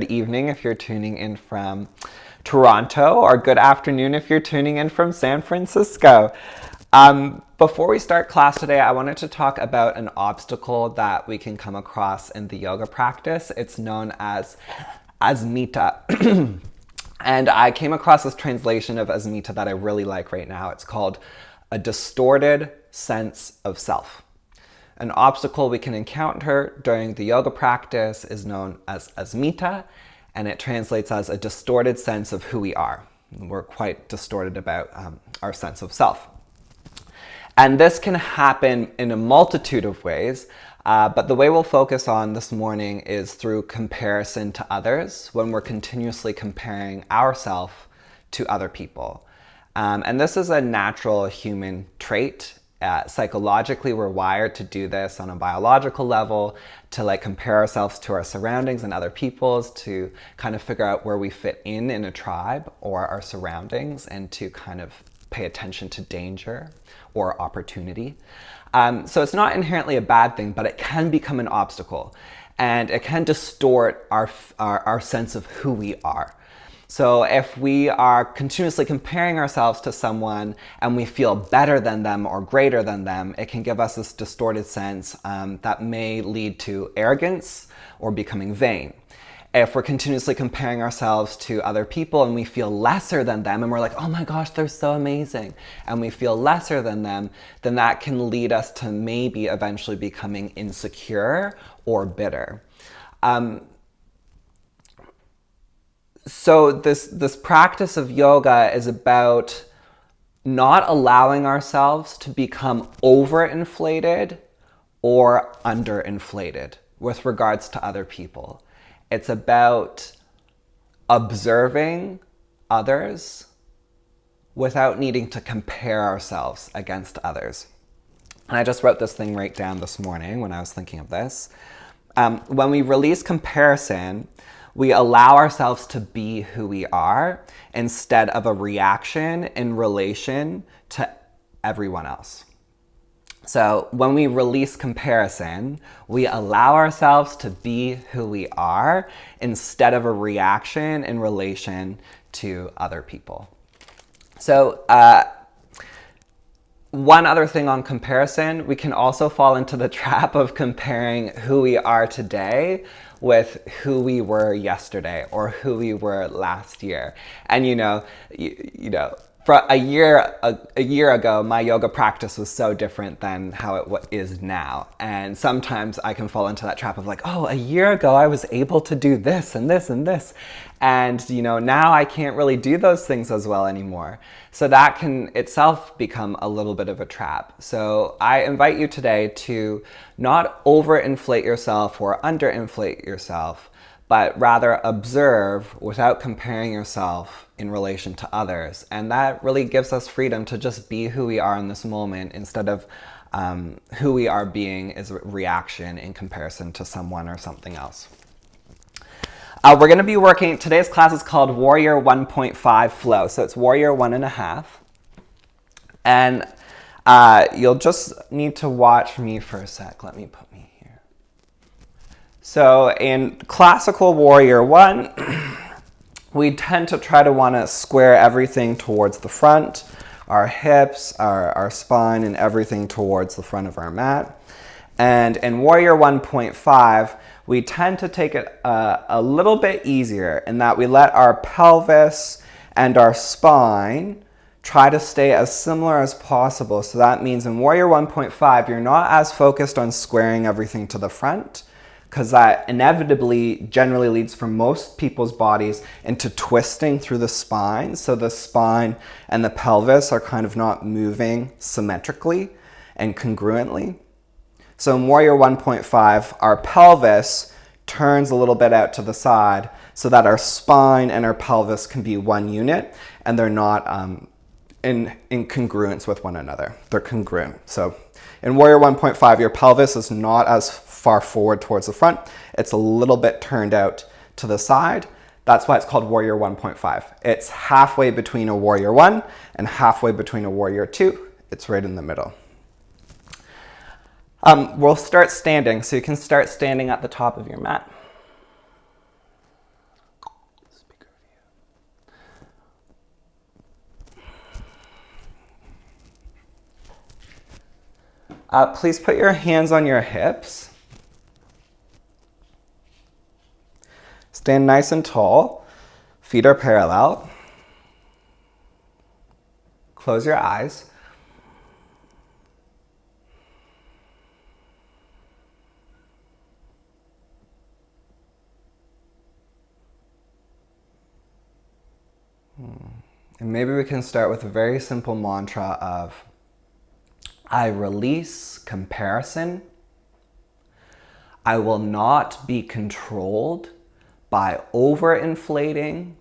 Good evening if you're tuning in from Toronto, or good afternoon if you're tuning in from San Francisco. Before we start class today, I wanted to talk about an obstacle that we can come across in the yoga practice. It's known as asmita. And I came across this translation of asmita that I really like right now. It's called a distorted sense of self. An obstacle we can encounter during the yoga practice is known as asmita, and it translates as a distorted sense of who we are. We're quite distorted about our sense of self. And this can happen in a multitude of ways, but the way we'll focus on this morning is through comparison to others, when we're continuously comparing ourselves to other people. And this is a natural human trait. Psychologically, we're wired to do this on a biological level, to compare ourselves to our surroundings and other people's, to kind of figure out where we fit in a tribe or our surroundings, and to kind of pay attention to danger or opportunity. So it's not inherently a bad thing, but it can become an obstacle, and it can distort our sense of who we are. So if we are continuously comparing ourselves to someone and we feel better than them or greater than them, it can give us this distorted sense that may lead to arrogance or becoming vain. If we're continuously comparing ourselves to other people and we feel lesser than them and we're like, oh my gosh, they're so amazing, and we feel lesser than them, then that can lead us to maybe eventually becoming insecure or bitter. So this practice of yoga is about not allowing ourselves to become overinflated or underinflated with regards to other people. It's about observing others without needing to compare ourselves against others. And I just wrote this thing right down this morning when I was thinking of this. When we release comparison, we allow ourselves to be who we are instead of a reaction in relation to everyone else. So when we release comparison, we allow ourselves to be who we are instead of a reaction in relation to other people. So one other thing on comparison, we can also fall into the trap of comparing who we are today with who we were yesterday or who we were last year. And for a year ago, my yoga practice was so different than how it is now. And sometimes I can fall into that trap of a year ago I was able to do this and this and this. And now I can't really do those things as well anymore. So that can itself become a little bit of a trap. So I invite you today to not overinflate yourself or underinflate yourself, but rather observe without comparing yourself in relation to others. And that really gives us freedom to just be who we are in this moment instead of who we are being is a reaction in comparison to someone or something else. We're going to be working, today's class is called Warrior 1.5 Flow. So it's Warrior 1.5. And you'll just need to watch me for a sec. Let me put me here. So in classical Warrior 1, we tend to try to want to square everything towards the front, our hips, our spine, and everything towards the front of our mat. And in Warrior 1.5, we tend to take it a little bit easier in that we let our pelvis and our spine try to stay as similar as possible. So that means in Warrior 1.5, you're not as focused on squaring everything to the front, because that inevitably generally leads for most people's bodies into twisting through the spine. So the spine and the pelvis are kind of not moving symmetrically and congruently. So in Warrior 1.5, our pelvis turns a little bit out to the side so that our spine and our pelvis can be one unit, and they're not in congruence with one another. They're congruent. So in Warrior 1.5, your pelvis is not as far forward towards the front. It's a little bit turned out to the side. That's why it's called Warrior 1.5. It's halfway between a Warrior 1 and halfway between a Warrior 2. It's right in the middle. We'll start standing, so you can start standing at the top of your mat. Please put your hands on your hips. Stand nice and tall. Feet are parallel. Close your eyes. And maybe we can start with a very simple mantra of, I release comparison. I will not be controlled by overinflating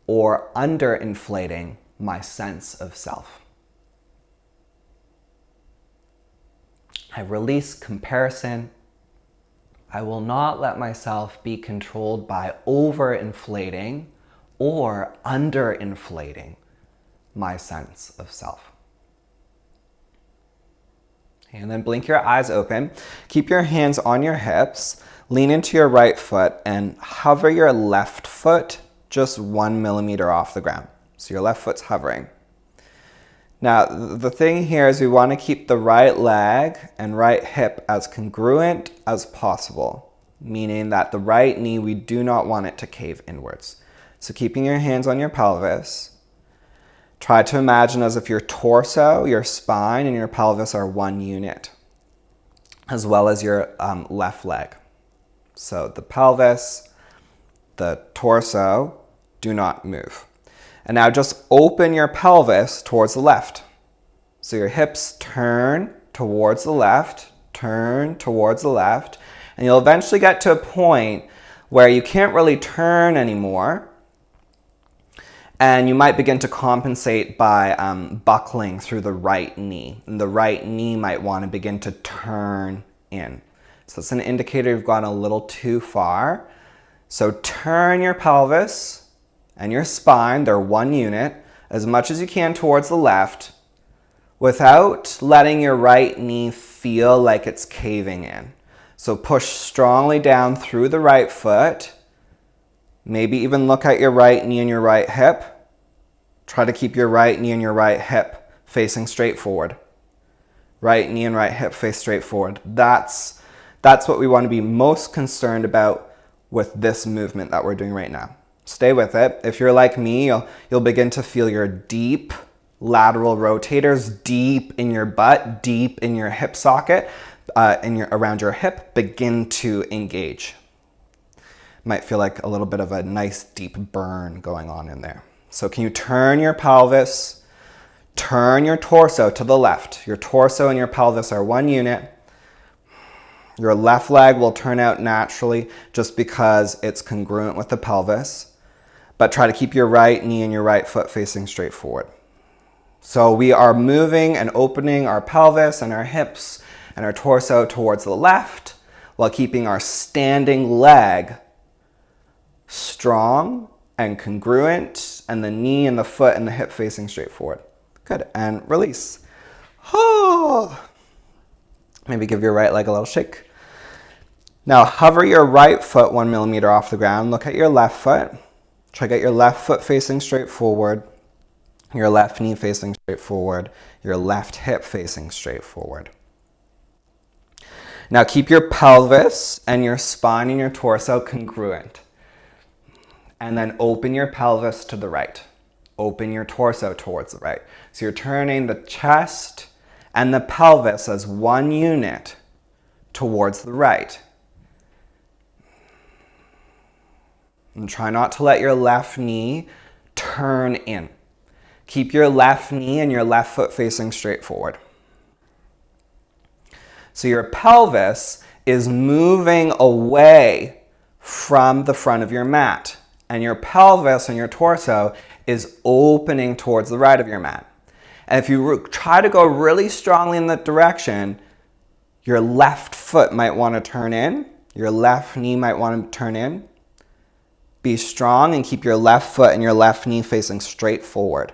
or underinflating my sense of self. I release comparison. I will not let myself be controlled by overinflating or underinflating my sense of self. And then blink your eyes open. Keep your hands on your hips. Lean into your right foot and hover your left foot just 1 millimeter off the ground. So your left foot's hovering. Now, the thing here is we want to keep the right leg and right hip as congruent as possible, meaning that the right knee, we do not want it to cave inwards. So keeping your hands on your pelvis, try to imagine as if your torso, your spine, and your pelvis are one unit, as well as your left leg. So the pelvis, the torso, do not move. And now just open your pelvis towards the left. So your hips turn towards the left, turn towards the left, and you'll eventually get to a point where you can't really turn anymore. And you might begin to compensate by buckling through the right knee. And the right knee might want to begin to turn in. So it's an indicator you've gone a little too far. So turn your pelvis and your spine, they're one unit, as much as you can towards the left, without letting your right knee feel like it's caving in. So push strongly down through the right foot. Maybe even look at your right knee and your right hip. Try to keep your right knee and your right hip facing straight forward. Right knee and right hip face straight forward. That's what we want to be most concerned about with this movement that we're doing right now. Stay with it. If you're like me, you'll begin to feel your deep lateral rotators deep in your butt, deep in your hip socket, around your hip, begin to engage. Might feel like a little bit of a nice deep burn going on in there. So can you turn your pelvis, turn your torso to the left. Your torso and your pelvis are one unit. Your left leg will turn out naturally just because it's congruent with the pelvis. But try to keep your right knee and your right foot facing straight forward. So we are moving and opening our pelvis and our hips and our torso towards the left while keeping our standing leg strong and congruent, and the knee and the foot and the hip facing straight forward. Good, and release. Oh. Maybe give your right leg a little shake. Now hover your right foot 1 millimeter off the ground. Look at your left foot. Try to get your left foot facing straight forward, your left knee facing straight forward, your left hip facing straight forward. Now keep your pelvis and your spine and your torso congruent. And then open your pelvis to the right. Open your torso towards the right. So you're turning the chest and the pelvis as one unit towards the right. And try not to let your left knee turn in. Keep your left knee and your left foot facing straight forward. So your pelvis is moving away from the front of your mat. And your pelvis and your torso is opening towards the right of your mat. And if you try to go really strongly in that direction, your left foot might want to turn in. Your left knee might want to turn in. Be strong and keep your left foot and your left knee facing straight forward.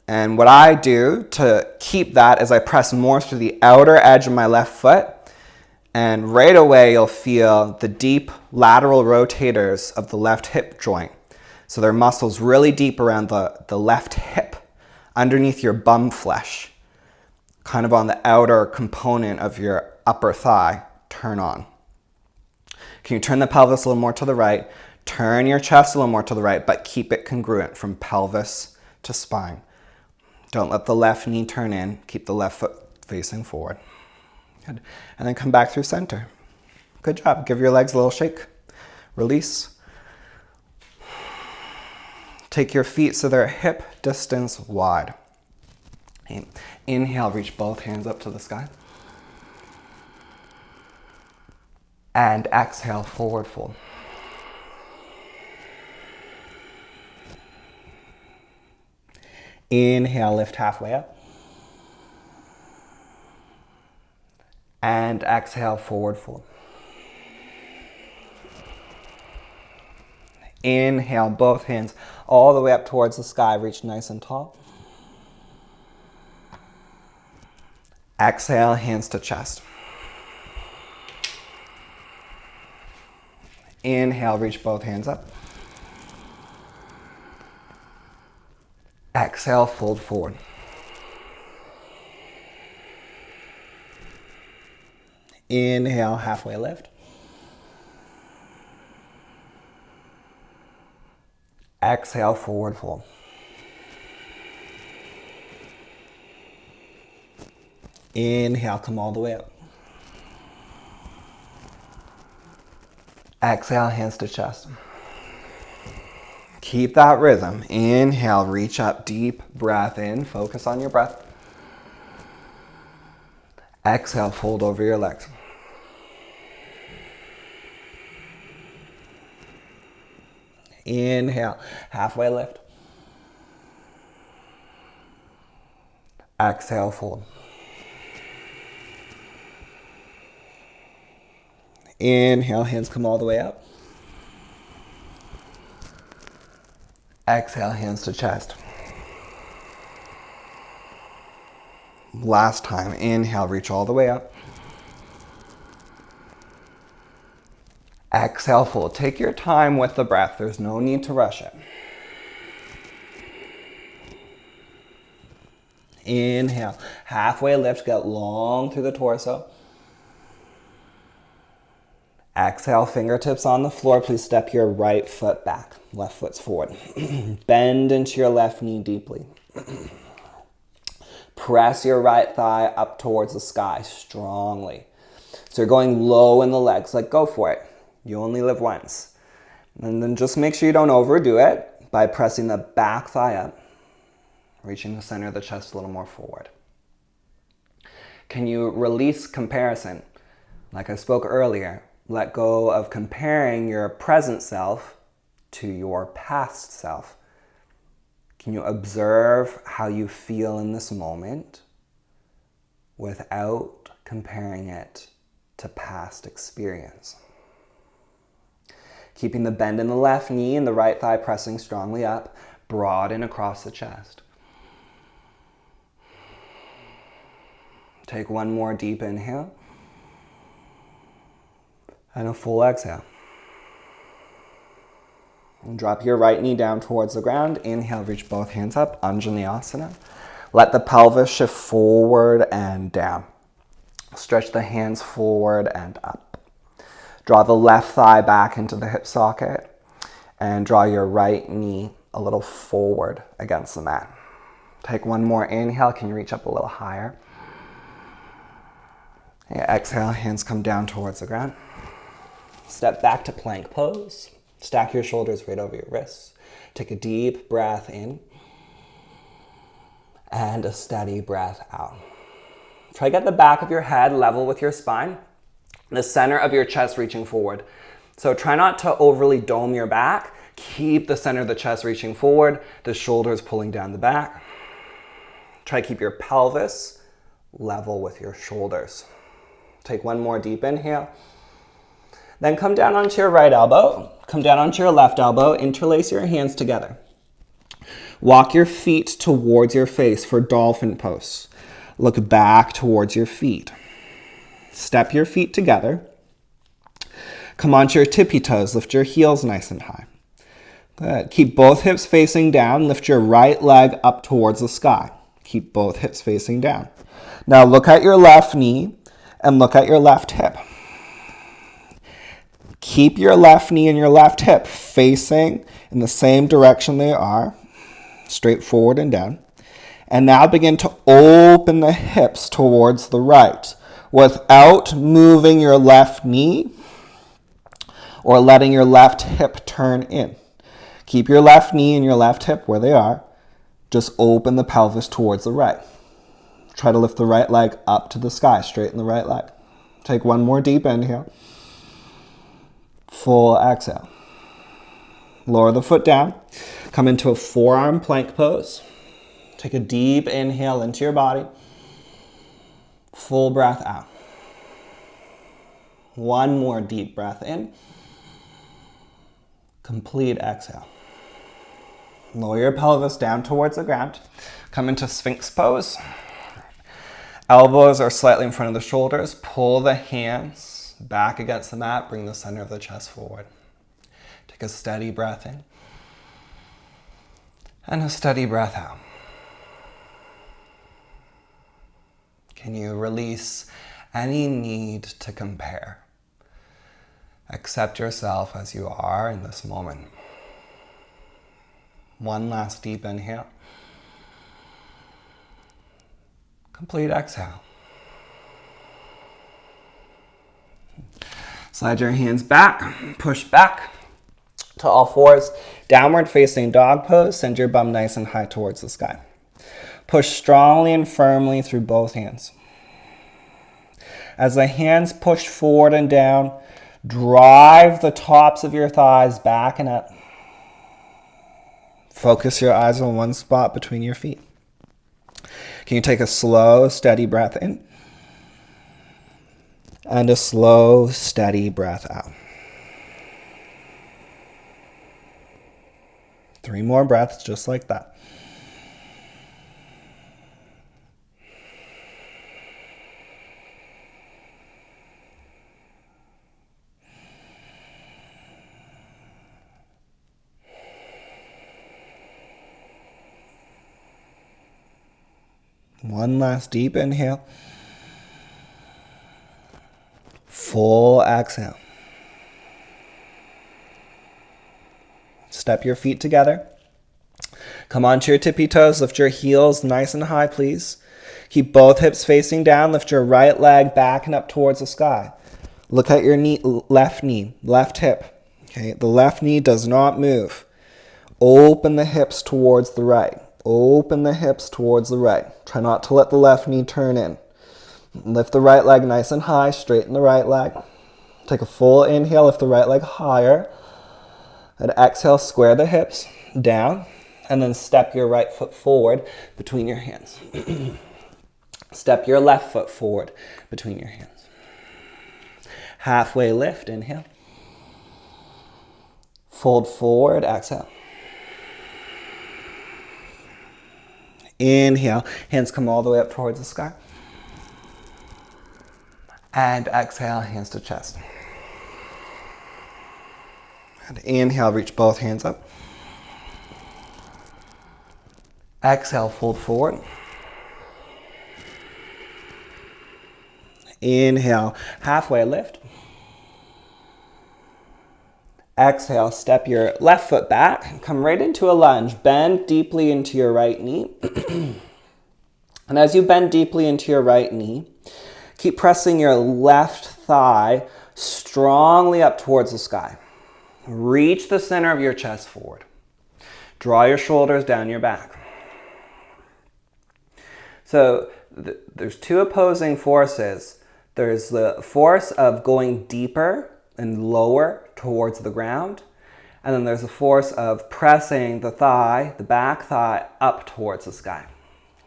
And what I do to keep that is I press more through the outer edge of my left foot. And right away, you'll feel the deep lateral rotators of the left hip joint. So there are muscles really deep around the left hip, underneath your bum flesh. kind of on the outer component of your upper thigh, turn on. Can you turn the pelvis a little more to the right? Turn your chest a little more to the right, but keep it congruent from pelvis to spine. Don't let the left knee turn in. Keep the left foot facing forward. Good. And then come back through center. Good job. Give your legs a little shake. Release. Take your feet so they're hip distance wide. Inhale, reach both hands up to the sky. And exhale, forward fold. Inhale, lift halfway up. And exhale, forward fold. Inhale, both hands all the way up towards the sky. Reach nice and tall. Exhale, hands to chest. Inhale, reach both hands up. Exhale, fold forward. Inhale, halfway lift. Exhale, forward fold. Inhale, come all the way up. Exhale, hands to chest. Keep that rhythm. Inhale, reach up, deep breath in. Focus on your breath. Exhale, fold over your legs. Inhale, halfway lift. Exhale, fold. Inhale, hands come all the way up. Exhale, hands to chest. Last time, inhale, reach all the way up. Exhale, fold. Take your time with the breath. There's no need to rush it. Inhale, halfway lift, get long through the torso. Exhale, fingertips on the floor. Please step your right foot back. Left foot's forward. Bend into your left knee deeply. Press your right thigh up towards the sky strongly. So you're going low in the legs, like go for it. You only live once. And then just make sure you don't overdo it by pressing the back thigh up, reaching the center of the chest a little more forward. Can you release comparison? Like I spoke earlier, let go of comparing your present self to your past self. Can you observe how you feel in this moment without comparing it to past experience? Keeping the bend in the left knee and the right thigh pressing strongly up, broaden across the chest. Take one more deep inhale and a full exhale. And drop your right knee down towards the ground. Inhale, reach both hands up, Untitled. Let the pelvis shift forward and down. Stretch the hands forward and up. Draw the left thigh back into the hip socket and draw your right knee a little forward against the mat. Take one more inhale. Can you reach up a little higher? Exhale, hands come down towards the ground. Step back to plank pose. Stack your shoulders right over your wrists. Take a deep breath in and a steady breath out. Try to get the back of your head level with your spine. The center of your chest reaching forward. So try not to overly dome your back. Keep the center of the chest reaching forward, the shoulders pulling down the back. Try to keep your pelvis level with your shoulders. Take one more deep inhale. Then come down onto your right elbow. Come down onto your left elbow. Interlace your hands together. Walk your feet towards your face for Dolphin Posts. Look back towards your feet. Step your feet together. Come onto your tippy toes. Lift your heels nice and high. Good. Keep both hips facing down. Lift your right leg up towards the sky. Keep both hips facing down. Now look at your left knee and look at your left hip. Keep your left knee and your left hip facing in the same direction they are, straight forward and down. And now begin to open the hips towards the right without moving your left knee or letting your left hip turn in. Keep your left knee and your left hip where they are. Just open the pelvis towards the right. Try to lift the right leg up to the sky, straighten the right leg. Take one more deep inhale. Full exhale. Lower the foot down. Come into a forearm plank pose. Take a deep inhale into your body. Full breath out. One more deep breath in. Complete exhale. Lower your pelvis down towards the ground. Come into Sphinx Pose. Elbows are slightly in front of the shoulders. Pull the hands back against the mat. Bring the center of the chest forward. Take a steady breath in. And a steady breath out. Can you release any need to compare? Accept yourself as you are in this moment. One last deep inhale. Complete exhale. Slide your hands back, push back to all fours. Downward facing dog pose. Send your bum nice and high towards the sky. Push strongly and firmly through both hands. As the hands push forward and down, drive the tops of your thighs back and up. Focus your eyes on one spot between your feet. Can you take a slow, steady breath in? And a slow, steady breath out. 3 more breaths just like that. One last deep inhale. Full exhale. Step your feet together. Come onto your tippy toes. Lift your heels nice and high, please. Keep both hips facing down. Lift your right leg back and up towards the sky. Look at your left knee, left hip. Okay, the left knee does not move. Open the hips towards the right. Open the hips towards the right. Try not to let the left knee turn in. Lift the right leg nice and high. Straighten the right leg. Take a full inhale. Lift the right leg higher. And exhale, square the hips down. And then step your right foot forward between your hands. Step your left foot forward between your hands. Halfway lift. Inhale. Fold forward. Exhale. Inhale, hands come all the way up towards the sky. And exhale, hands to chest. And inhale, reach both hands up. Exhale, fold forward. Inhale, halfway lift. Exhale, step your left foot back, come right into a lunge. Bend deeply into your right knee. And as you bend deeply into your right knee, keep pressing your left thigh strongly up towards the sky. Reach the center of your chest forward. Draw your shoulders down your back. So there's 2 opposing forces. There's the force of going deeper and lower towards the ground. And then there's a force of pressing the thigh, the back thigh, up towards the sky.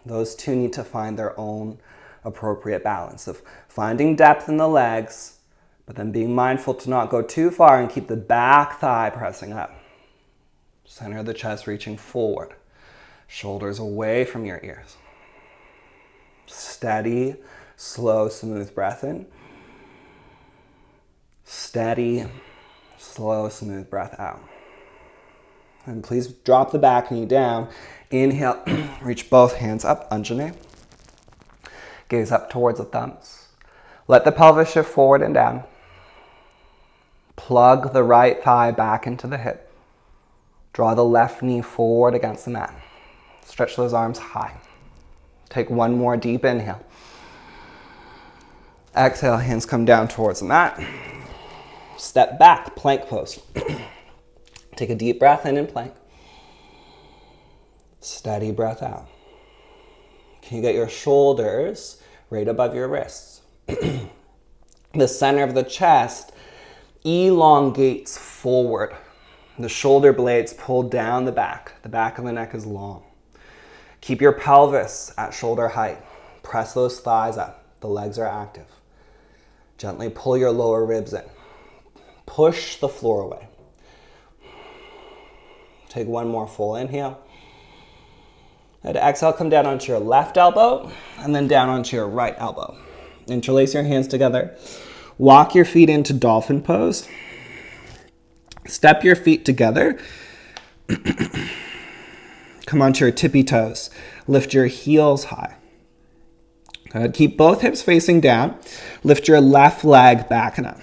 Those 2 need to find their own appropriate balance of finding depth in the legs, but then being mindful to not go too far and keep the back thigh pressing up. Center of the chest reaching forward. Shoulders away from your ears. Steady, slow, smooth breath in. Steady, slow, smooth breath out. And please drop the back knee down. Inhale, reach both hands up, Anjane. Gaze up towards the thumbs. Let the pelvis shift forward and down. Plug the right thigh back into the hip. Draw the left knee forward against the mat. Stretch those arms high. Take one more deep inhale. Exhale, hands come down towards the mat. Step back, plank pose. Take a deep breath in plank. Steady breath out. Can you get your shoulders right above your wrists? The center of the chest elongates forward. The shoulder blades pull down the back. The back of the neck is long. Keep your pelvis at shoulder height. Press those thighs up. The legs are active. Gently pull your lower ribs in. Push the floor away. Take one more full inhale. And exhale, come down onto your left elbow and then down onto your right elbow. Interlace your hands together. Walk your feet into Dolphin Pose. Step your feet together. Come onto your tippy toes. Lift your heels high. Good. Keep both hips facing down. Lift your left leg back and up.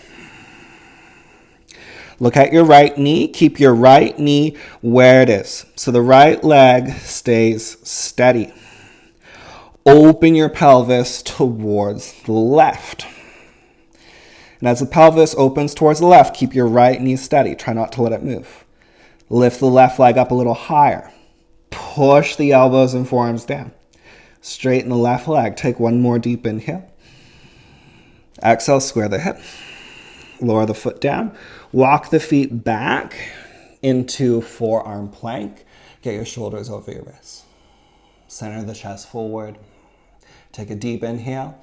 Look at your right knee. Keep your right knee where it is. So the right leg stays steady. Open your pelvis towards the left. And as the pelvis opens towards the left, keep your right knee steady. Try not to let it move. Lift the left leg up a little higher. Push the elbows and forearms down. Straighten the left leg. Take one more deep inhale. Exhale, square the hip. Lower the foot down. Walk the feet back into forearm plank. Get your shoulders over your wrists. Center the chest forward. Take a deep inhale.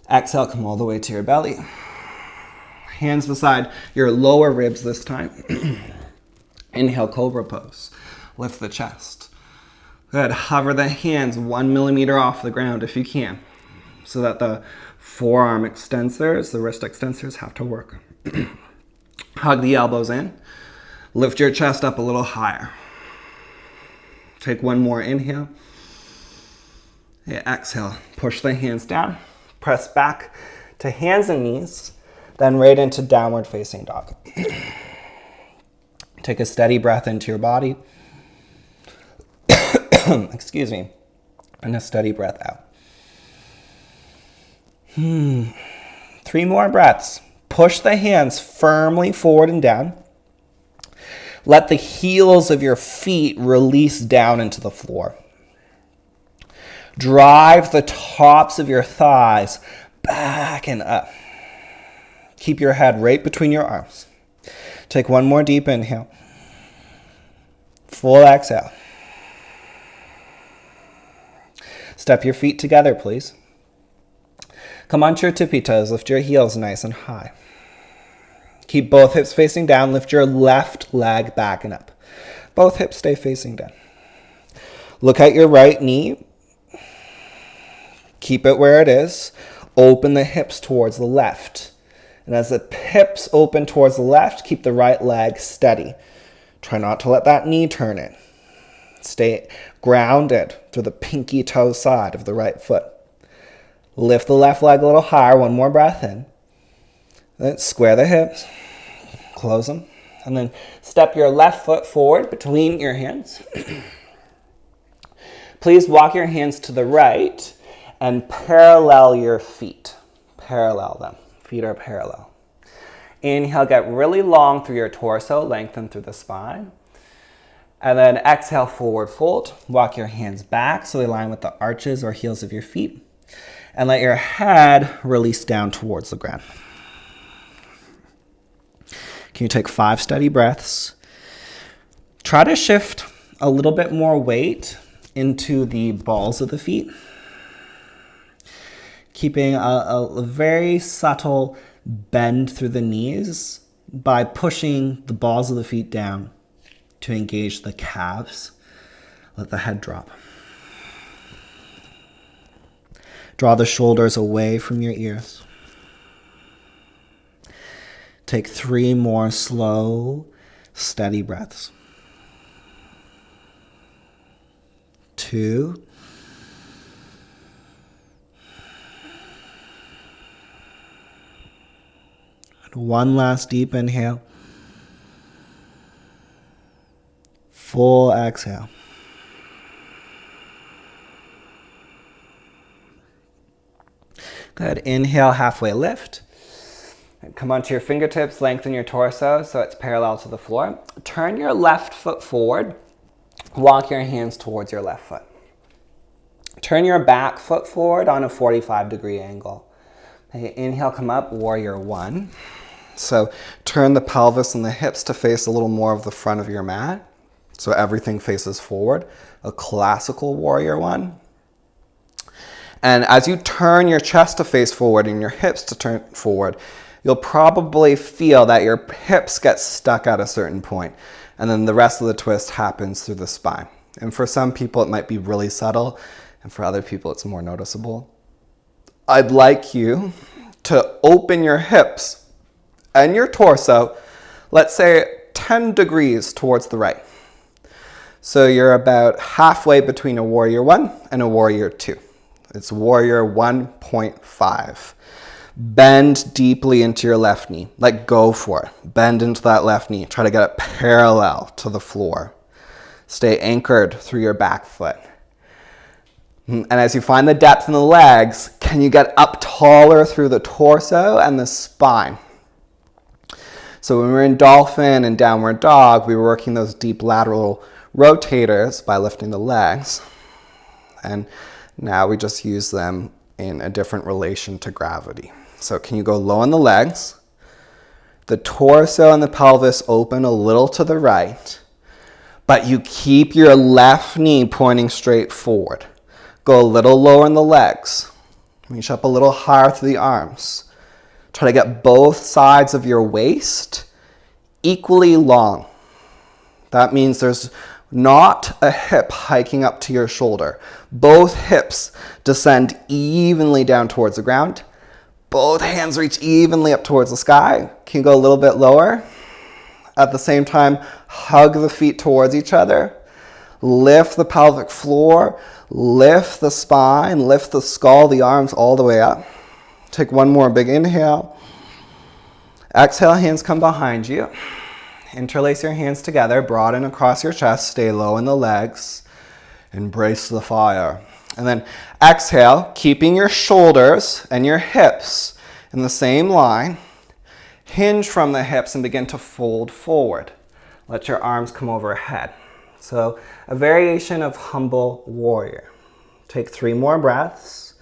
Exhale, come all the way to your belly. Hands beside your lower ribs this time. Inhale, Cobra Pose. Lift the chest. Good. Hover the hands 1 millimeter off the ground if you can, so that the forearm extensors, the wrist extensors have to work. Hug the elbows in. Lift your chest up a little higher. Take one more inhale. Exhale. Push the hands down. Press back to hands and knees, then right into downward facing dog. Take a steady breath into your body. Excuse me. And a steady breath out. 3 more breaths. Push the hands firmly forward and down. Let the heels of your feet release down into the floor. Drive the tops of your thighs back and up. Keep your head right between your arms. Take one more deep inhale. Full exhale. Step your feet together, please. Come onto your tippy toes. Lift your heels nice and high. Keep both hips facing down. Lift your left leg back and up. Both hips stay facing down. Look at your right knee. Keep it where it is. Open the hips towards the left. And as the hips open towards the left, keep the right leg steady. Try not to let that knee turn in. Stay grounded through the pinky toe side of the right foot. Lift the left leg a little higher. One more breath in. Then square the hips. Close them. And then step your left foot forward between your hands. Please walk your hands to the right and parallel your feet. Parallel them. Feet are parallel. Inhale, get really long through your torso, lengthen through the spine. And then exhale, forward fold. Walk your hands back so they line with the arches or heels of your feet. And let your head release down towards the ground. Can you take 5 steady breaths? Try to shift a little bit more weight into the balls of the feet. Keeping a very subtle bend through the knees by pushing the balls of the feet down to engage the calves. Let the head drop. Draw the shoulders away from your ears. Take 3 more slow, steady breaths. 2. And one last deep inhale. Full exhale. Good. Inhale, halfway lift. Come onto your fingertips, lengthen your torso so it's parallel to the floor. Turn your left foot forward. Walk your hands towards your left foot. Turn your back foot forward on a 45-degree angle. Okay, inhale, come up, warrior one. So turn the pelvis and the hips to face a little more of the front of your mat. So everything faces forward. A classical warrior one. And as you turn your chest to face forward and your hips to turn forward, you'll probably feel that your hips get stuck at a certain point, and then the rest of the twist happens through the spine. And for some people, it might be really subtle, and for other people, it's more noticeable. I'd like you to open your hips and your torso, let's say 10 degrees towards the right. So you're about halfway between a warrior one and a warrior two. It's warrior 1.5. Bend deeply into your left knee. Like, go for it. Bend into that left knee. Try to get it parallel to the floor. Stay anchored through your back foot. And as you find the depth in the legs, can you get up taller through the torso and the spine? So when we were in Dolphin and Downward Dog, we were working those deep lateral rotators by lifting the legs. And now we just use them in a different relation to gravity. So can you go low on the legs? The torso and the pelvis open a little to the right, but you keep your left knee pointing straight forward. Go a little lower in the legs. Reach up a little higher through the arms. Try to get both sides of your waist equally long. That means there's not a hip hiking up to your shoulder. Both hips descend evenly down towards the ground. Both hands reach evenly up towards the sky. Can you go a little bit lower? At the same time, hug the feet towards each other. Lift the pelvic floor. Lift the spine. Lift the skull, the arms all the way up. Take one more big inhale. Exhale, hands come behind you. Interlace your hands together, broaden across your chest, stay low in the legs, embrace the fire. And then exhale, keeping your shoulders and your hips in the same line. Hinge from the hips and begin to fold forward. Let your arms come overhead. So a variation of humble warrior. Take 3 more breaths.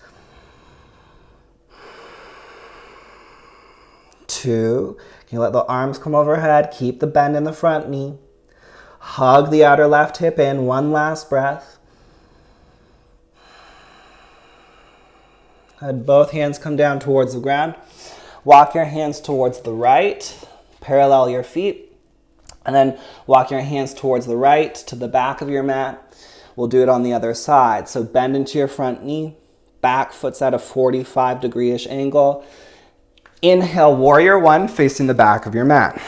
2. You let the arms come overhead. Keep the bend in the front knee. Hug the outer left hip in. One last breath. Let both hands come down towards the ground. Walk your hands towards the right. Parallel your feet. And then walk your hands towards the right to the back of your mat. We'll do it on the other side. So bend into your front knee. Back foot's at a 45-degree-ish angle. Inhale, warrior one, facing the back of your mat.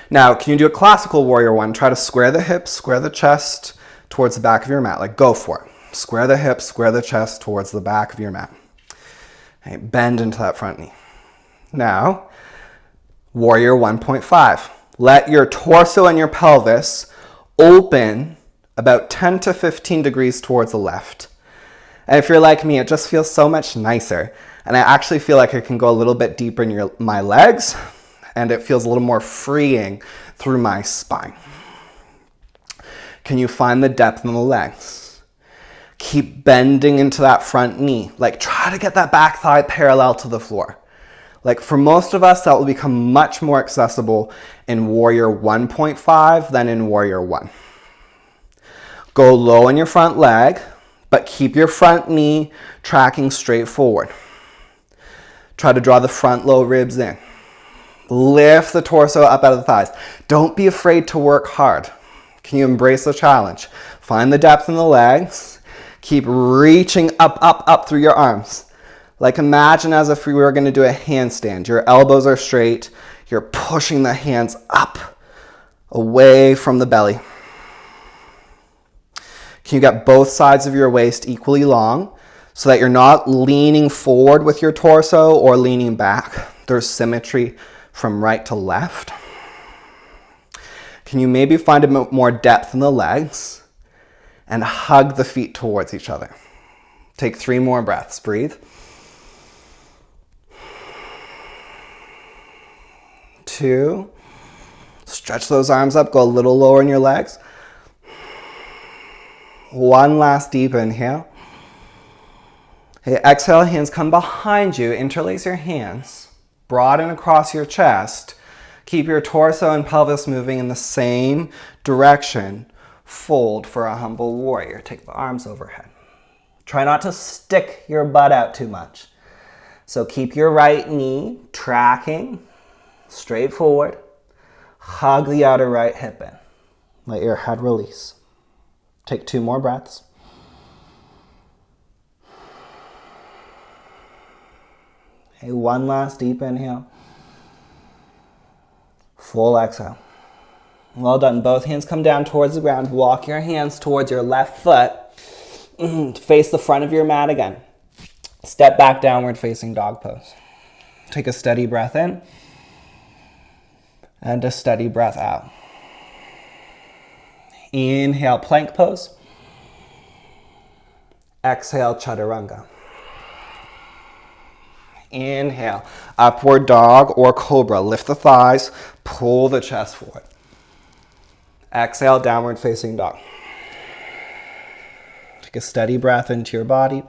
Now, can you do a classical warrior one? Try to square the hips, square the chest towards the back of your mat. Like, go for it. Square the hips, square the chest towards the back of your mat. Okay, bend into that front knee. Now, warrior 1.5. Let your torso and your pelvis open about 10 to 15 degrees towards the left. And if you're like me, it just feels so much nicer. And I actually feel like I can go a little bit deeper in my legs, and it feels a little more freeing through my spine. Can you find the depth in the legs? Keep bending into that front knee. Like, try to get that back thigh parallel to the floor. Like, for most of us, that will become much more accessible in warrior 1.5 than in warrior 1. Go low on your front leg, but keep your front knee tracking straight forward. Try to draw the front low ribs in. Lift the torso up out of the thighs. Don't be afraid to work hard. Can you embrace the challenge? Find the depth in the legs. Keep reaching up, up, up through your arms. Like, imagine as if we were going to do a handstand. Your elbows are straight. You're pushing the hands up, away from the belly. Can you get both sides of your waist equally long so that you're not leaning forward with your torso or leaning back? There's symmetry from right to left. Can you maybe find a bit more depth in the legs and hug the feet towards each other? Take 3 more breaths. Breathe. 2. Stretch those arms up. Go a little lower in your legs. 1 last deep inhale. Okay, exhale, hands come behind you. Interlace your hands. Broaden across your chest. Keep your torso and pelvis moving in the same direction. Fold for a humble warrior. Take the arms overhead. Try not to stick your butt out too much. So keep your right knee tracking straight forward. Hug the outer right hip in. Let your head release. Take 2 more breaths. Okay, 1 last deep inhale. Full exhale. Well done. Both hands come down towards the ground. Walk your hands towards your left foot. Face the front of your mat again. Step back, downward facing dog pose. Take a steady breath in and a steady breath out. Inhale, plank pose. Exhale, chaturanga. Inhale, upward dog or cobra. Lift the thighs, pull the chest forward. Exhale, downward facing dog. Take a steady breath into your body.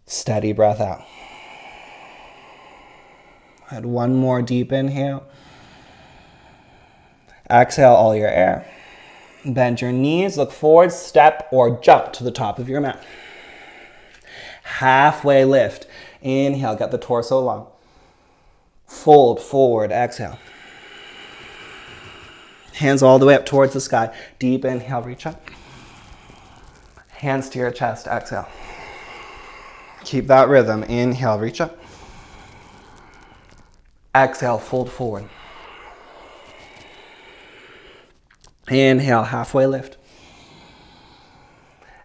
Steady breath out. And 1 more deep inhale. Exhale all your air. Bend your knees, look forward, step or jump to the top of your mat. Halfway lift. Inhale, get the torso long. Fold forward, exhale. Hands all the way up towards the sky. Deep inhale, reach up. Hands to your chest, exhale. Keep that rhythm. Inhale, reach up. Exhale, fold forward. Inhale, halfway lift.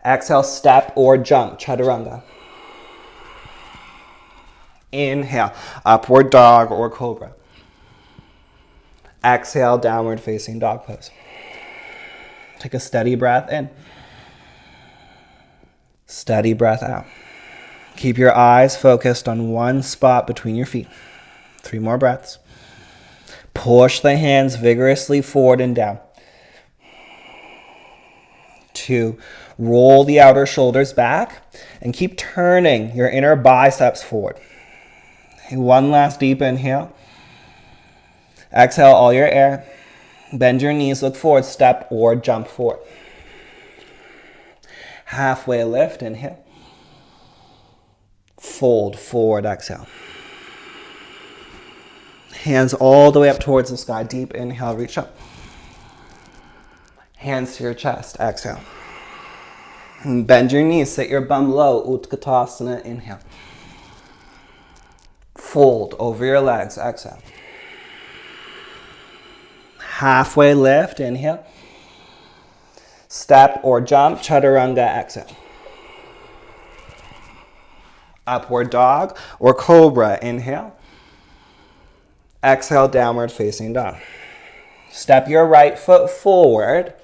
Exhale, step or jump, chaturanga. Inhale, upward dog or cobra. Exhale, downward facing dog pose. Take a steady breath in. Steady breath out. Keep your eyes focused on one spot between your feet. 3 more breaths. Push the hands vigorously forward and down. 2, roll the outer shoulders back and keep turning your inner biceps forward. 1 last deep inhale. Exhale all your air. Bend your knees, look forward, step or jump forward. Halfway lift, inhale. Fold forward, exhale. Hands all the way up towards the sky. Deep inhale, reach up. Hands to your chest, exhale. And bend your knees, sit your bum low, Utkatasana, inhale. Fold over your legs, exhale. Halfway lift, inhale. Step or jump, chaturanga, exhale. Upward dog or cobra, inhale. Exhale, downward facing dog. Step your right foot forward.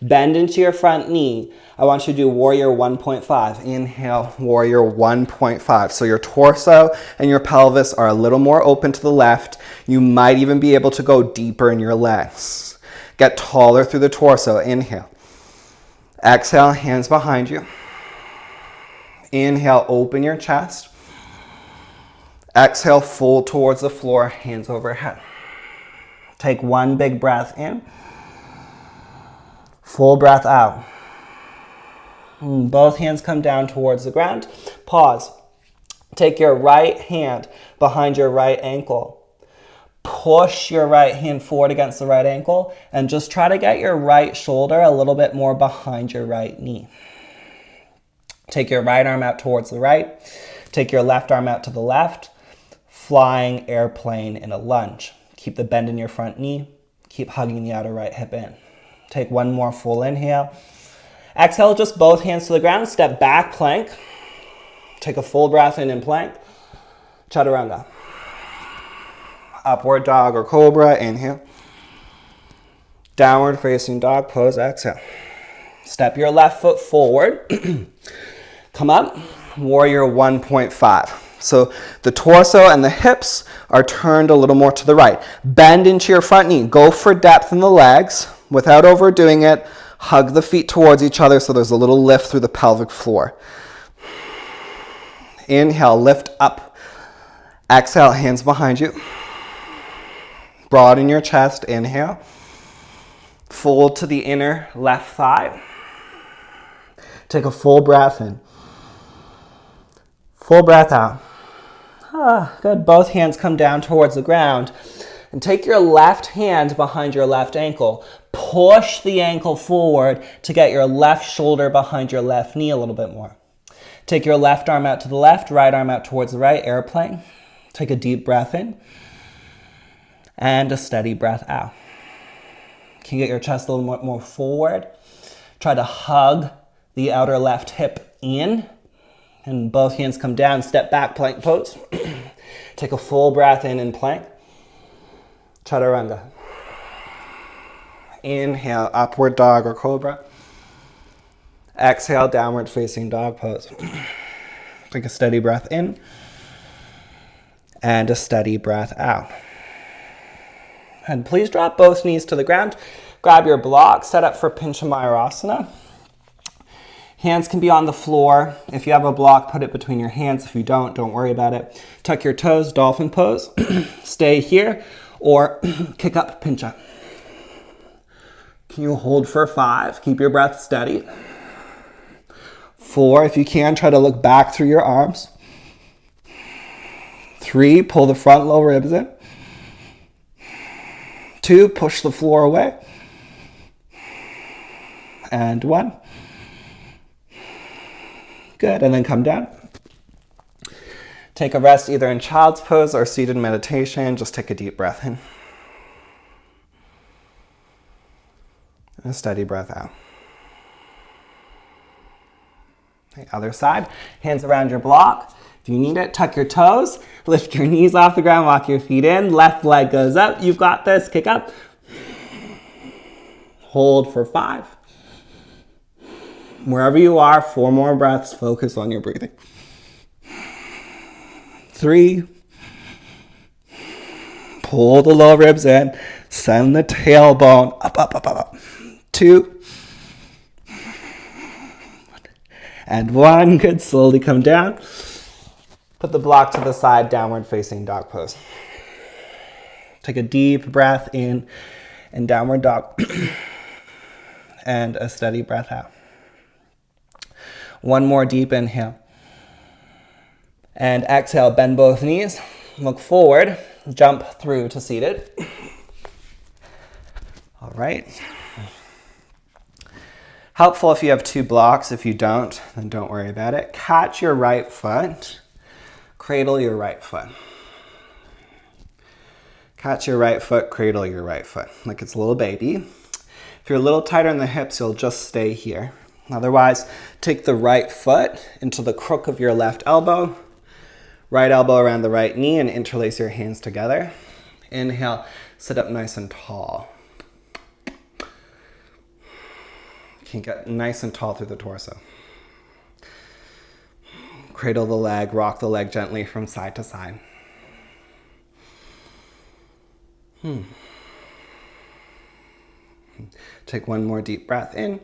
Bend into your front knee. I want you to do warrior 1.5. Inhale, warrior 1.5. So your torso and your pelvis are a little more open to the left. You might even be able to go deeper in your legs. Get taller through the torso. Inhale. Exhale, hands behind you. Inhale, open your chest. Exhale, fold towards the floor, hands overhead. Take 1 big breath in. Full breath out. Both hands come down towards the ground. Pause. Take your right hand behind your right ankle. Push your right hand forward against the right ankle and just try to get your right shoulder a little bit more behind your right knee. Take your right arm out towards the right. Take your left arm out to the left. Flying airplane in a lunge. Keep the bend in your front knee. Keep hugging the outer right hip in. Take one more full inhale. Exhale, just both hands to the ground. Step back, plank. Take a full breath in plank. Chaturanga. Upward dog or cobra, inhale. Downward facing dog pose, exhale. Step your left foot forward. Come up, warrior 1.5. So the torso and the hips are turned a little more to the right. Bend into your front knee. Go for depth in the legs without overdoing it. Hug the feet towards each other so there's a little lift through the pelvic floor. Inhale, lift up. Exhale, hands behind you. Broaden your chest, inhale. Fold to the inner left thigh. Take a full breath in. Full breath out. Good. Both hands come down towards the ground. And take your left hand behind your left ankle. Push the ankle forward to get your left shoulder behind your left knee a little bit more. Take your left arm out to the left, right arm out towards the right, airplane. Take a deep breath in. And a steady breath out. Can you get your chest a little more forward? Try to hug the outer left hip in. And both hands come down, step back, plank pose. Take a full breath in plank. Chaturanga. Inhale, upward dog or cobra. Exhale, downward facing dog pose. Take a steady breath in. And a steady breath out. And please drop both knees to the ground. Grab your block, set up for Pincha Mayurasana. Hands can be on the floor. If you have a block, put it between your hands. If you don't worry about it. Tuck your toes, Dolphin Pose. Stay here or kick up Pincha. Can you hold for 5? Keep your breath steady. 4, if you can, try to look back through your arms. 3, pull the front low ribs in. 2, push the floor away. And 1. Good, and then come down. Take a rest either in child's pose or seated meditation. Just take a deep breath in. And a steady breath out. The other side, hands around your block. If you need it, tuck your toes, lift your knees off the ground, walk your feet in, left leg goes up. You've got this, kick up. Hold for 5. Wherever you are, 4 more breaths, focus on your breathing. 3. Pull the low ribs in, send the tailbone up. 2. And 1, good, slowly come down. Put the block to the side, downward facing dog pose. Take a deep breath in and downward dog. And a steady breath out. 1 more deep inhale. And exhale, bend both knees. Look forward, jump through to seated. All right. Helpful if you have 2 blocks. If you don't, then don't worry about it. Catch your right foot. Cradle your right foot. Catch your right foot, cradle your right foot. Like it's a little baby. If you're a little tighter in the hips, you'll just stay here. Otherwise, take the right foot into the crook of your left elbow. Right elbow around the right knee and interlace your hands together. Inhale, sit up nice and tall. You can get nice and tall through the torso. Cradle the leg, rock the leg gently from side to side. Take 1 more deep breath in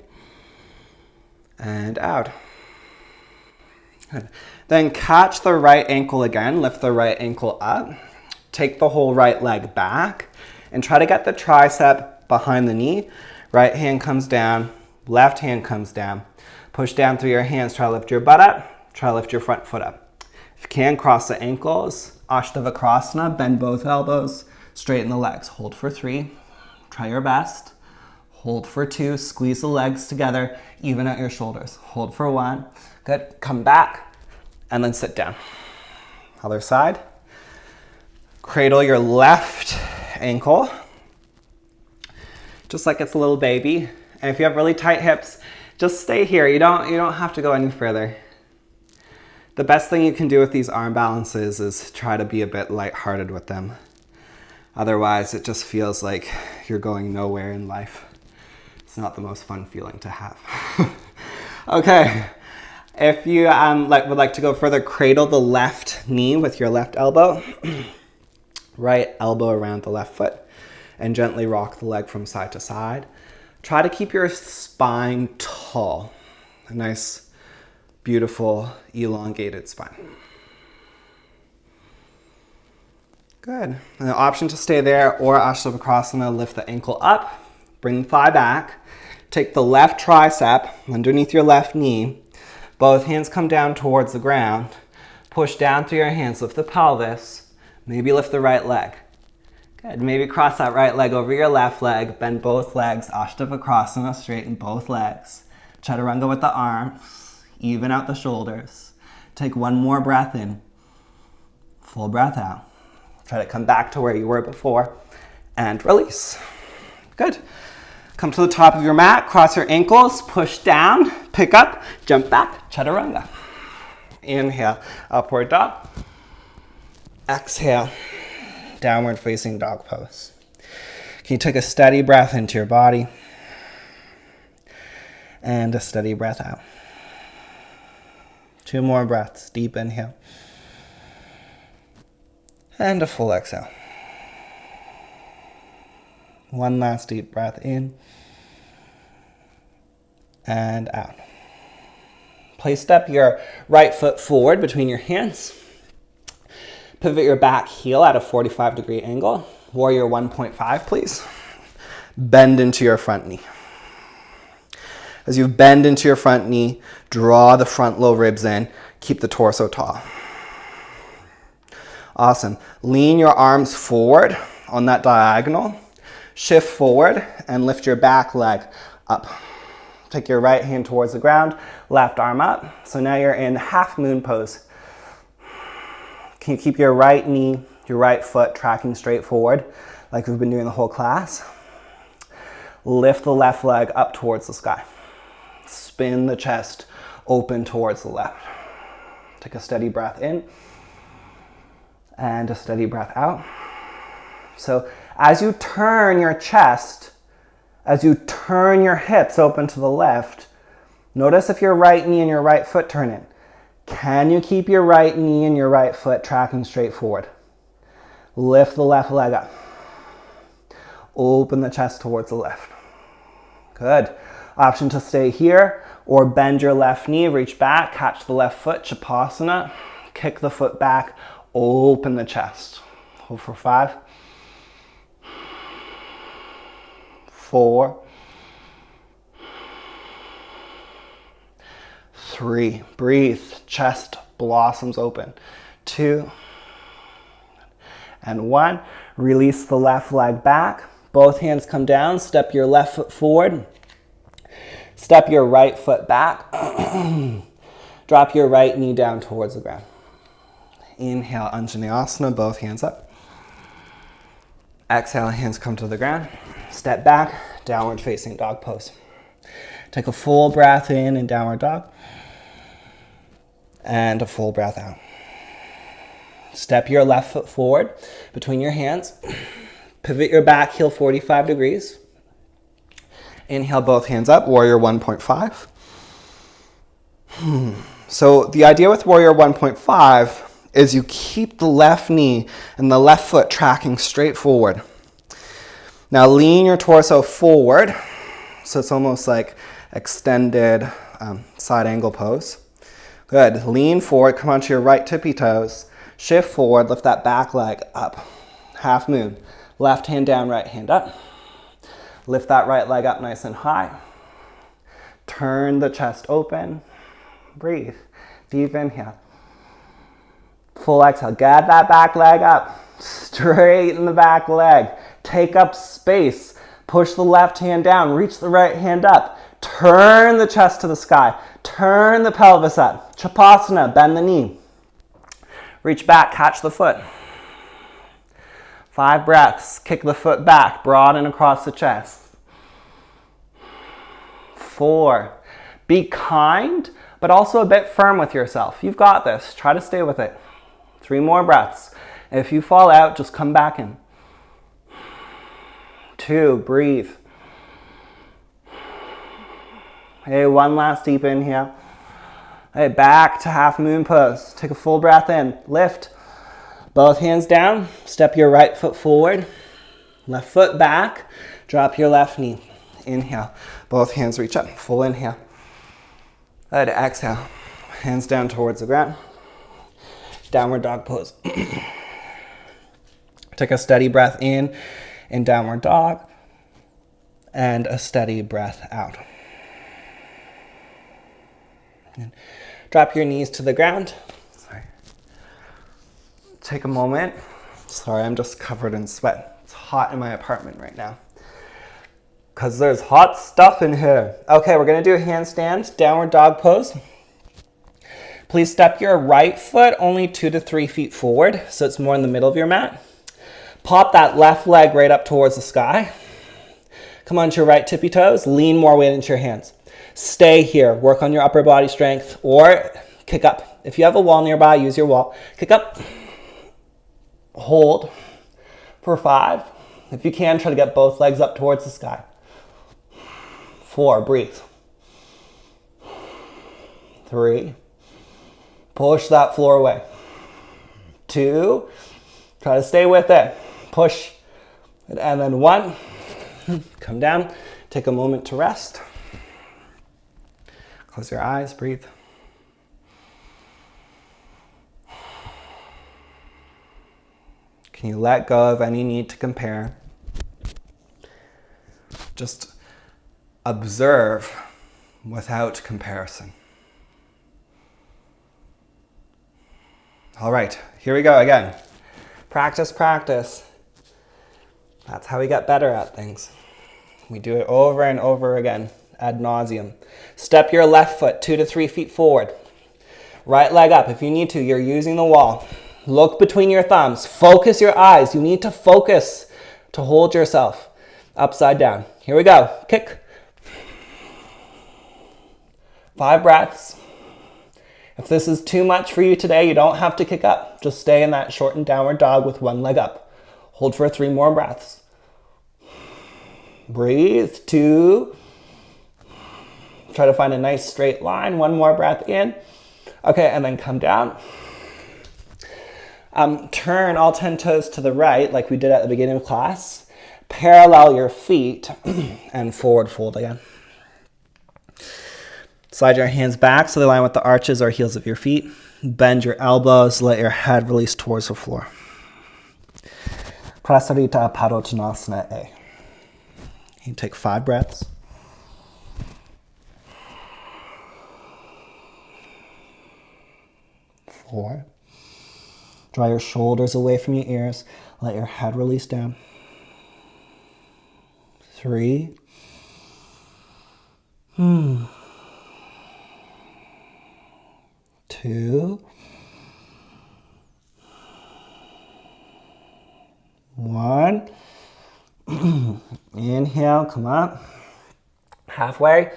and out. Good. Then catch the right ankle again, lift the right ankle up. Take the whole right leg back and try to get the tricep behind the knee. Right hand comes down, left hand comes down. Push down through your hands, try to lift your butt up, try to lift your front foot up. If you can, cross the ankles, Ashtavakrasana, bend both elbows, straighten the legs. Hold for 3, try your best. Hold for 2, squeeze the legs together, even out your shoulders. Hold for 1, good. Come back and then sit down. Other side. Cradle your left ankle. just like it's a little baby. And if you have really tight hips, just stay here. You don't have to go any further. The best thing you can do with these arm balances is try to be a bit lighthearted with them. Otherwise, it just feels like you're going nowhere in life. It's not the most fun feeling to have. Okay, if you would like to go further, cradle the left knee with your left elbow, right elbow around the left foot, and gently rock the leg from side to side. Try to keep your spine tall, a nice, beautiful, elongated spine. Good. And the option to stay there or Ashtavakrasana, lift the ankle up, bring the thigh back, take the left tricep underneath your left knee, both hands come down towards the ground, push down through your hands, lift the pelvis, maybe lift the right leg. Good. Maybe cross that right leg over your left leg, bend both legs, Ashtavakrasana, straighten both legs. Chaturanga with the arms, even out the shoulders. Take one more breath in, full breath out. Try to come back to where you were before and release. Good. Come to the top of your mat, cross your ankles, push down, pick up, jump back, Chaturanga. Inhale, upward dog. Exhale, downward facing dog pose. Can you take a steady breath into your body and a steady breath out? 2 more breaths, deep inhale. And a full exhale. 1 last deep breath in and out. Please step your right foot forward between your hands. Pivot your back heel at a 45-degree angle. Warrior 1.5, please. Bend into your front knee. As you bend into your front knee, draw the front low ribs in. Keep the torso tall. Awesome. Lean your arms forward on that diagonal. Shift forward and lift your back leg up. Take your right hand towards the ground, left arm up. So now you're in half moon pose. Can you keep your right knee, your right foot tracking straight forward like we've been doing the whole class? Lift the left leg up towards the sky. Spin the chest open towards the left. Take a steady breath in. And a steady breath out. So as you turn your chest, as you turn your hips open to the left, notice if your right knee and your right foot turn in. Can you keep your right knee and your right foot tracking straight forward? Lift the left leg up. Open the chest towards the left. Good. Option to stay here or bend your left knee, reach back, catch the left foot, Shavasana, kick the foot back, open the chest. Hold for 5, 4, 3. Breathe. Chest blossoms open. 2 and 1. Release the left leg back. Both hands come down. Step your left foot forward. Step your right foot back. Drop your right knee down towards the ground. Inhale, Anjaneyasana, both hands up. Exhale, hands come to the ground. Step back, downward facing dog pose. Take a full breath in downward dog. And a full breath out. Step your left foot forward between your hands. Pivot your back heel 45 degrees. Inhale, both hands up, warrior 1.5. So the idea with warrior 1.5 is you keep the left knee and the left foot tracking straight forward. Now lean your torso forward, so it's almost like extended side angle pose. Good. Lean forward, come onto your right tippy toes, shift forward, lift that back leg up. Half moon. Left hand down, right hand up. Lift that right leg up nice and high. Turn the chest open. Breathe. Deep inhale. Full exhale. Get that back leg up. Straighten the back leg. Take up space. Push the left hand down. Reach the right hand up. Turn the chest to the sky. Turn the pelvis up. Chapasana. Bend the knee. Reach back. Catch the foot. 5 breaths. Kick the foot back. Broaden across the chest. 4. Be kind, but also a bit firm with yourself. You've got this. Try to stay with it. 3 more breaths. If you fall out, just come back in. 2, breathe. Hey, 1 last deep inhale. Hey, back to half moon pose. Take a full breath in. Lift. Both hands down. Step your right foot forward. Left foot back. Drop your left knee. Inhale. Both hands reach up. Full inhale. Good. Exhale. Hands down towards the ground. Downward dog pose. Take a steady breath in downward dog. And a steady breath out. And drop your knees to the ground. Sorry. Take a moment. Sorry, I'm just covered in sweat. It's hot in my apartment right now, because there's hot stuff in here. Okay, we're going to do a handstand, downward dog pose. Please step your right foot only 2 to 3 feet forward, so it's more in the middle of your mat. Pop that left leg right up towards the sky. Come onto your right tippy toes. Lean more weight into your hands. Stay here. Work on your upper body strength, or kick up. If you have a wall nearby, use your wall. Kick up. Hold for 5. If you can, try to get both legs up towards the sky. 4, breathe. 3, push that floor away. 2, try to stay with it. Push. And then 1, come down. Take a moment to rest. Close your eyes, breathe. Can you let go of any need to compare? Just observe without comparison. All right, here we go again. Practice, practice. That's how we get better at things. We do it over and over again, ad nauseum. Step your left foot 2 to 3 feet forward. Right leg up. If you need to, you're using the wall. Look between your thumbs. Focus your eyes. You need to focus to hold yourself upside down. Here we go. Kick. 5 breaths. If this is too much for you today, you don't have to kick up. Just stay in that shortened downward dog with 1 leg up. Hold for 3 more breaths. Breathe. 2. Try to find a nice straight line. 1 more breath in. Okay, and then come down. Turn all 10 toes to the right like we did at the beginning of class. Parallel your feet and forward fold again. Slide your hands back so they line with the arches or heels of your feet. Bend your elbows. Let your head release towards the floor. Prasarita Padottanasana A. You take 5 breaths. 4. Draw your shoulders away from your ears. Let your head release down. 3. 2. 1. Inhale, come up. Halfway.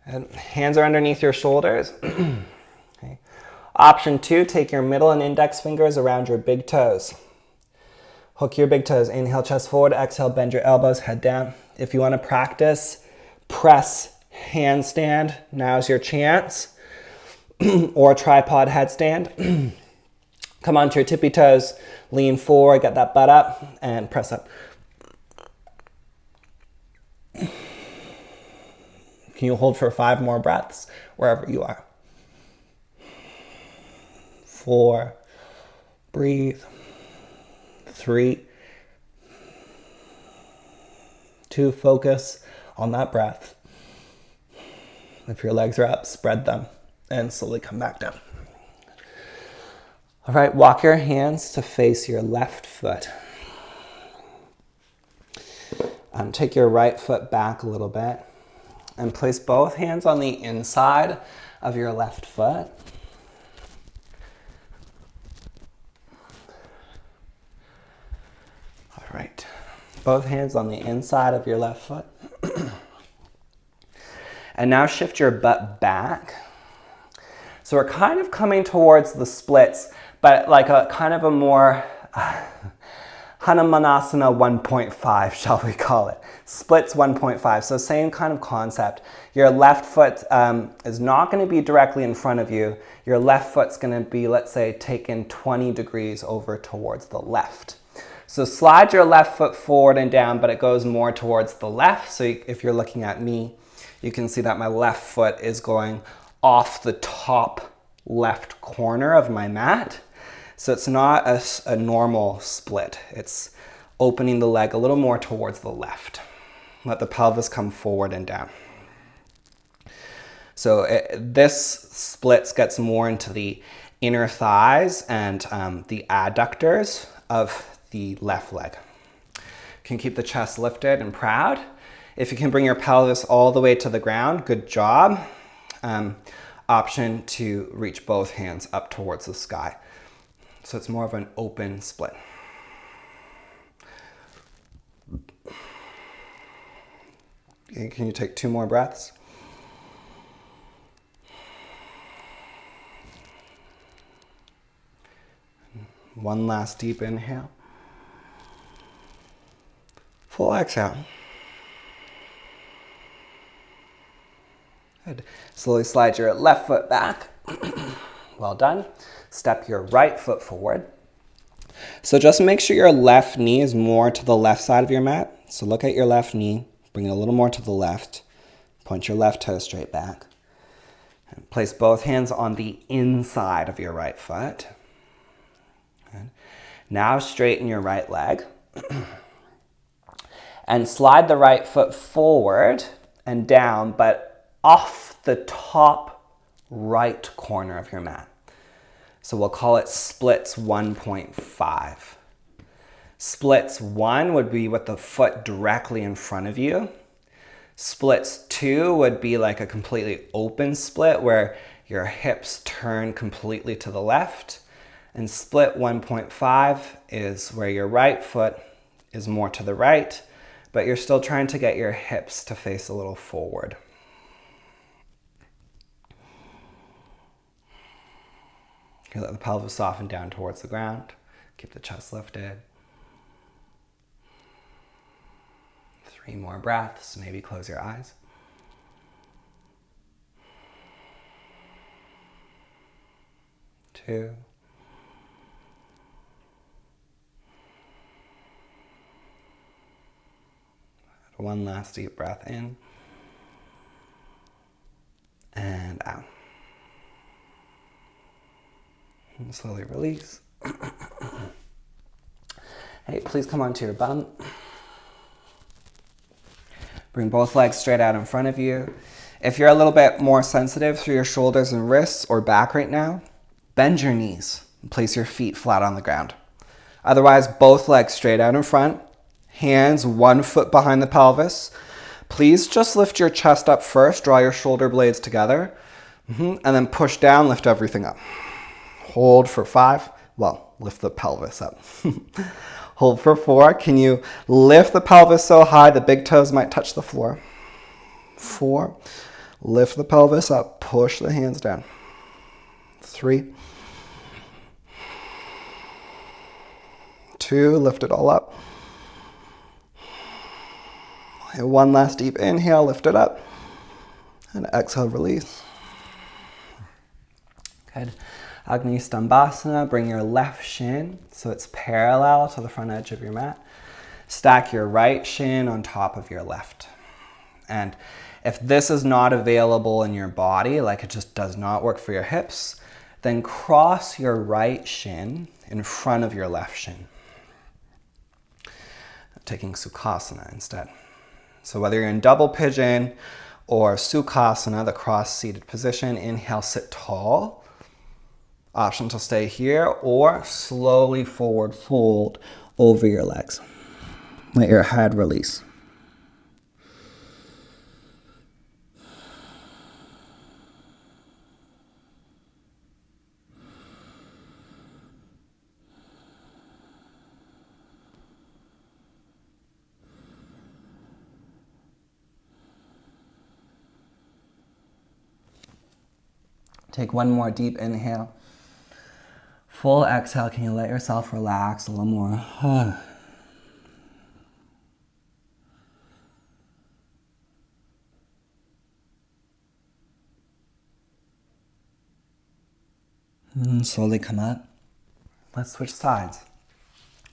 And hands are underneath your shoulders. Okay. Option 2, take your middle and index fingers around your big toes. Hook your big toes. Inhale, chest forward. Exhale, bend your elbows, head down. If you want to practice press handstand, now's your chance. Or tripod headstand. Come onto your tippy toes. Lean forward, get that butt up, and press up. Can you hold for 5 more breaths wherever you are? 4. Breathe. 3. 2. Focus on that breath. If your legs are up, spread them and slowly come back down. All right, walk your hands to face your left foot. Take your right foot back a little bit and place both hands on the inside of your left foot. All right, both hands on the inside of your left foot. And now shift your butt back. So we're kind of coming towards the splits, but like a kind of a more Hanumanasana 1.5, shall we call it. Splits 1.5, so same kind of concept. Your left foot is not going to be directly in front of you. Your left foot's going to be, let's say, taken 20 degrees over towards the left. So slide your left foot forward and down, but it goes more towards the left. So if you're looking at me, you can see that my left foot is going off the top left corner of my mat. So it's not a normal split. It's opening the leg a little more towards the left. Let the pelvis come forward and down. So this splits gets more into the inner thighs and the adductors of the left leg. You can keep the chest lifted and proud. If you can bring your pelvis all the way to the ground, good job. Option to reach both hands up towards the sky. So it's more of an open split. Can you take 2 more breaths? One last deep inhale. Full exhale. Good. Slowly slide your left foot back. Well done. Step your right foot forward. So just make sure your left knee is more to the left side of your mat. So look at your left knee, bring it a little more to the left. Point your left toe straight back. And place both hands on the inside of your right foot. Good. Now straighten your right leg. And slide the right foot forward and down, but off the top right corner of your mat. So we'll call it splits 1.5. Splits 1 would be with the foot directly in front of you. Splits 2 would be like a completely open split where your hips turn completely to the left. And split 1.5 is where your right foot is more to the right, but you're still trying to get your hips to face a little forward. You let the pelvis soften down towards the ground. Keep the chest lifted. 3 more breaths. Maybe close your eyes. Two. One last deep breath in. And out. And slowly release. Hey, please come onto your bum. Bring both legs straight out in front of you. If you're a little bit more sensitive through your shoulders and wrists or back right now, bend your knees and place your feet flat on the ground. Otherwise, both legs straight out in front, hands 1 foot behind the pelvis. Please just lift your chest up first, draw your shoulder blades together, and then push down, lift everything up. Hold for 5. Well, lift the pelvis up. Hold for 4. Can you lift the pelvis so high the big toes might touch the floor? 4. Lift the pelvis up. Push the hands down. 3. 2. Lift it all up. And 1 last deep inhale. Lift it up. And exhale, release. Good. Agni Stambhasana, bring your left shin so it's parallel to the front edge of your mat. Stack your right shin on top of your left. And if this is not available in your body, like it just does not work for your hips, then cross your right shin in front of your left shin. Taking Sukhasana instead. So whether you're in double pigeon or Sukhasana, the cross-seated position, inhale, sit tall. Option to stay here or slowly forward fold over your legs. Let your head release. Take one more deep inhale. Full exhale. Can you let yourself relax a little more? And slowly come up. Let's switch sides.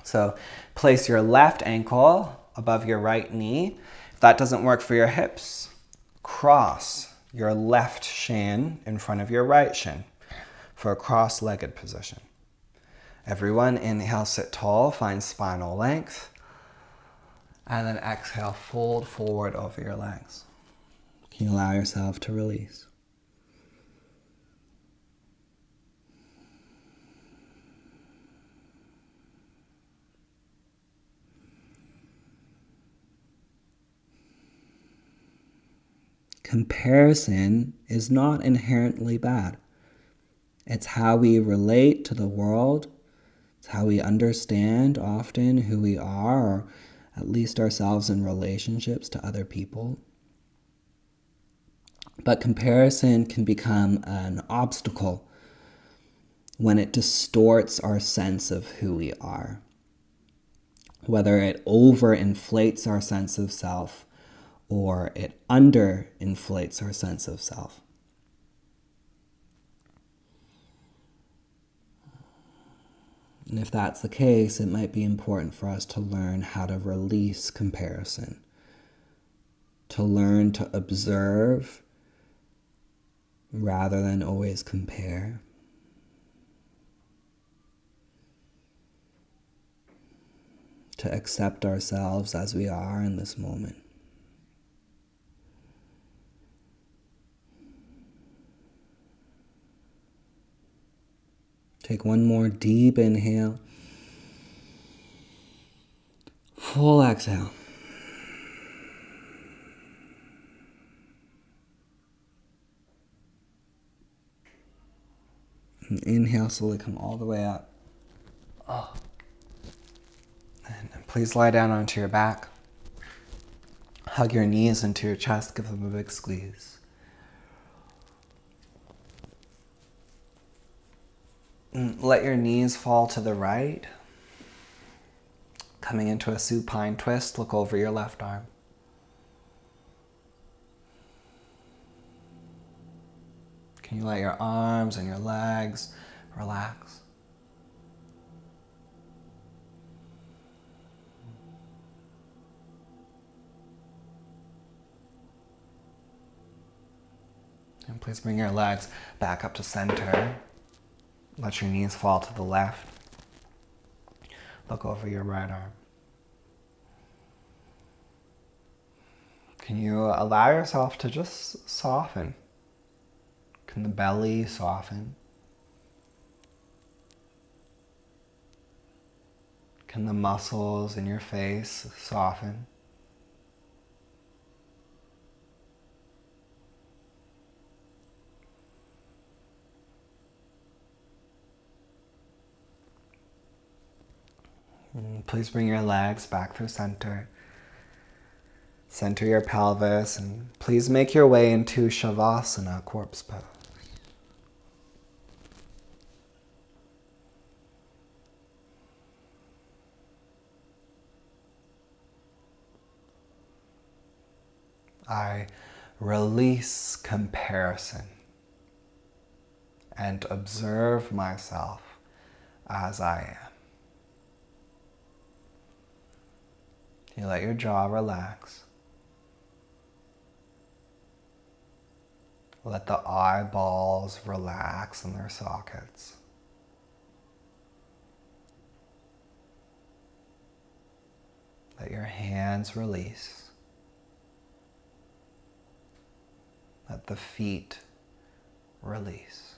So place your left ankle above your right knee. If that doesn't work for your hips, cross your left shin in front of your right shin for a cross-legged position. Everyone, inhale, sit tall, find spinal length. And then exhale, fold forward over your legs. Can you allow yourself to release? Comparison is not inherently bad. It's how we relate to the world. It's how we understand often who we are, or at least ourselves in relationships to other people. But comparison can become an obstacle when it distorts our sense of who we are. Whether it overinflates our sense of self or it underinflates our sense of self. And if that's the case, it might be important for us to learn how to release comparison, to learn to observe rather than always compare. To accept ourselves as we are in this moment. Take one more deep inhale. Full exhale. And inhale, slowly come all the way up. Oh. And please lie down onto your back. Hug your knees into your chest, give them a big squeeze. Let your knees fall to the right. Coming into a supine twist, look over your left arm. Can you let your arms and your legs relax? And please bring your legs back up to center. Let your knees fall to the left. Look over your right arm. Can you allow yourself to just soften? Can the belly soften? Can the muscles in your face soften? Please bring your legs back through center. Center your pelvis and please make your way into Shavasana, corpse pose. I release comparison and observe myself as I am. You let your jaw relax. Let the eyeballs relax in their sockets. Let your hands release. Let the feet release.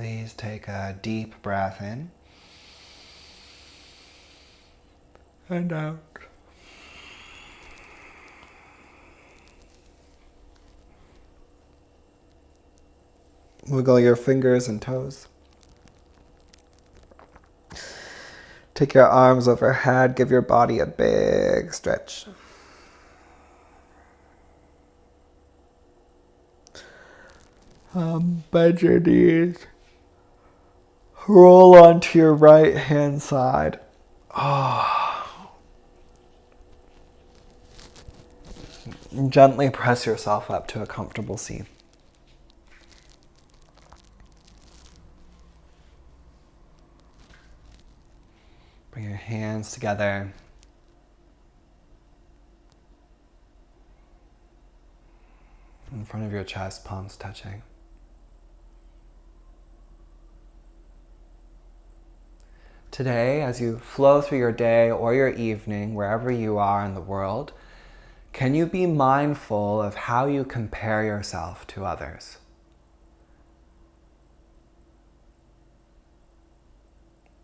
Please take a deep breath in and out. Wiggle your fingers and toes. Take your arms overhead. Give your body a big stretch. Bend your knees. Roll onto your right hand side. Gently press yourself up to a comfortable seat. Bring your hands together. In front of your chest, palms touching. Today, as you flow through your day or your evening, wherever you are in the world, can you be mindful of how you compare yourself to others?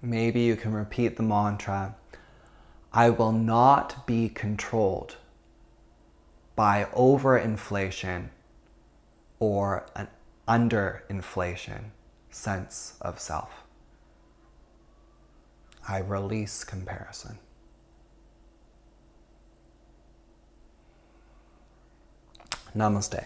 Maybe you can repeat the mantra, I will not be controlled by overinflation or an underinflation sense of self. I release comparison. Namaste.